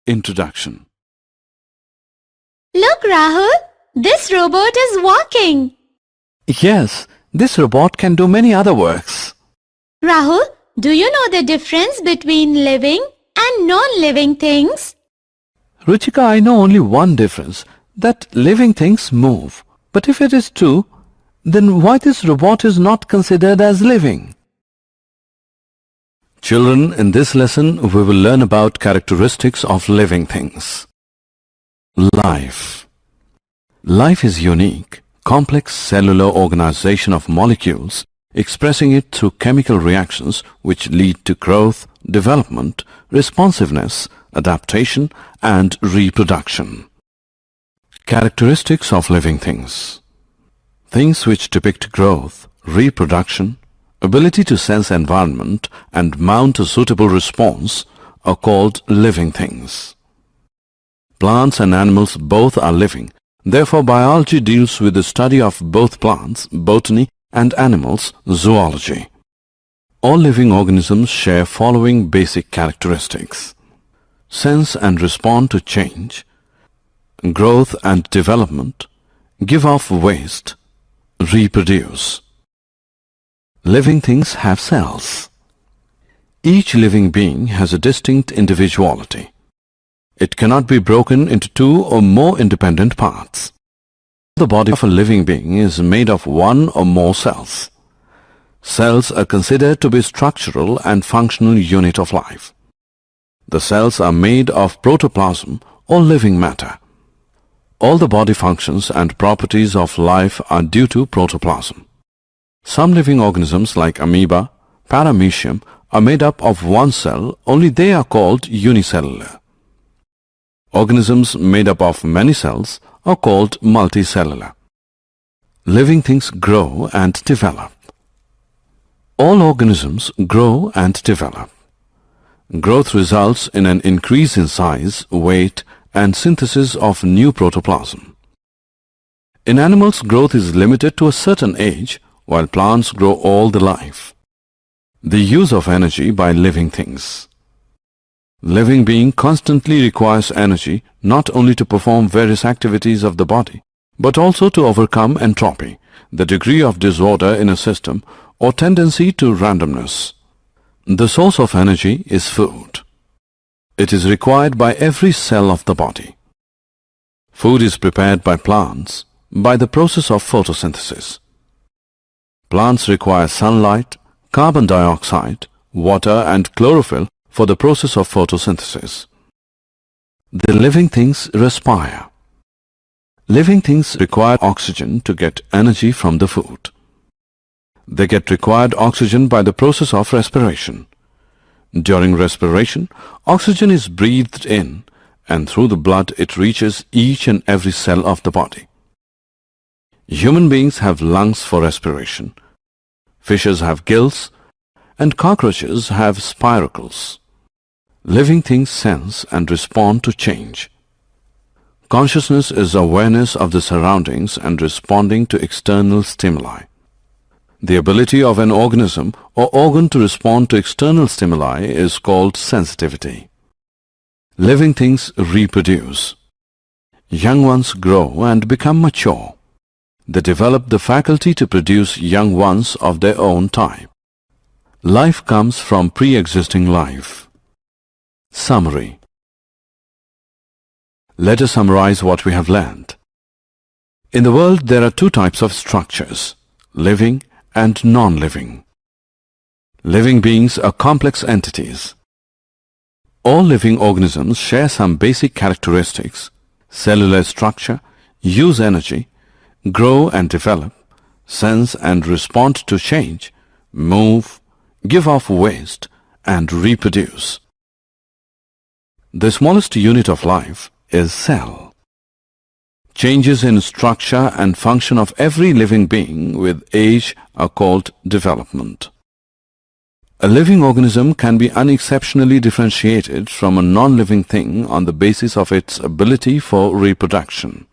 Introduction. Look, Rahul, this robot is walking. Yes, this robot can do many other works. Rahul, do you know the difference between living and non-living things? Ruchika, I know only one difference, that living things move. But if it is true, then why this robot is not considered as living? Children, in this lesson we will learn about characteristics of living things. Life. Life is unique, complex cellular organization of molecules, expressing it through chemical reactions which lead to growth, development, responsiveness, adaptation and reproduction. Characteristics of living things. Things which depict growth, reproduction, ability to sense environment and mount a suitable response are called living things. Plants and animals both are living. Therefore, biology deals with the study of both plants, botany, and animals, zoology. All living organisms share following basic characteristics: sense and respond to change, growth and development, give off waste, reproduce. Living things have cells. Each living being has a distinct individuality. It cannot be broken into two or more independent parts. The body of a living being is made of one or more cells. Cells are considered to be structural and functional unit of life. The cells are made of protoplasm or living matter. All the body functions and properties of life are due to protoplasm. Some living organisms like amoeba, paramecium are made up of one cell, only they are called unicellular. Organisms made up of many cells are called multicellular. Living things grow and develop. All organisms grow and develop. Growth results in an increase in size, weight, and synthesis of new protoplasm. In animals, growth is limited to a certain age, while plants grow all the life. The use of energy by living things. Living being constantly requires energy not only to perform various activities of the body, but also to overcome entropy, the degree of disorder in a system or tendency to randomness. The source of energy is food. It is required by every cell of the body. Food is prepared by plants by the process of photosynthesis. Plants require sunlight, carbon dioxide, water and chlorophyll for the process of photosynthesis. The living things respire. Living things require oxygen to get energy from the food. They get required oxygen by the process of respiration. During respiration, oxygen is breathed in and through the blood it reaches each and every cell of the body. Human beings have lungs for respiration. Fishes have gills and cockroaches have spiracles. Living things sense and respond to change. Consciousness is awareness of the surroundings and responding to external stimuli. The ability of an organism or organ to respond to external stimuli is called sensitivity. Living things reproduce. Young ones grow and become mature. They develop the faculty to produce young ones of their own type. Life comes from pre-existing life. Summary. Let us summarize what we have learned. In the world there are two types of structures, living and non-living. Living beings are complex entities. All living organisms share some basic characteristics: cellular structure, use energy, grow and develop, sense and respond to change, move, give off waste, and reproduce. The smallest unit of life is cell. Changes in structure and function of every living being with age are called development. A living organism can be unexceptionally differentiated from a non-living thing on the basis of its ability for reproduction.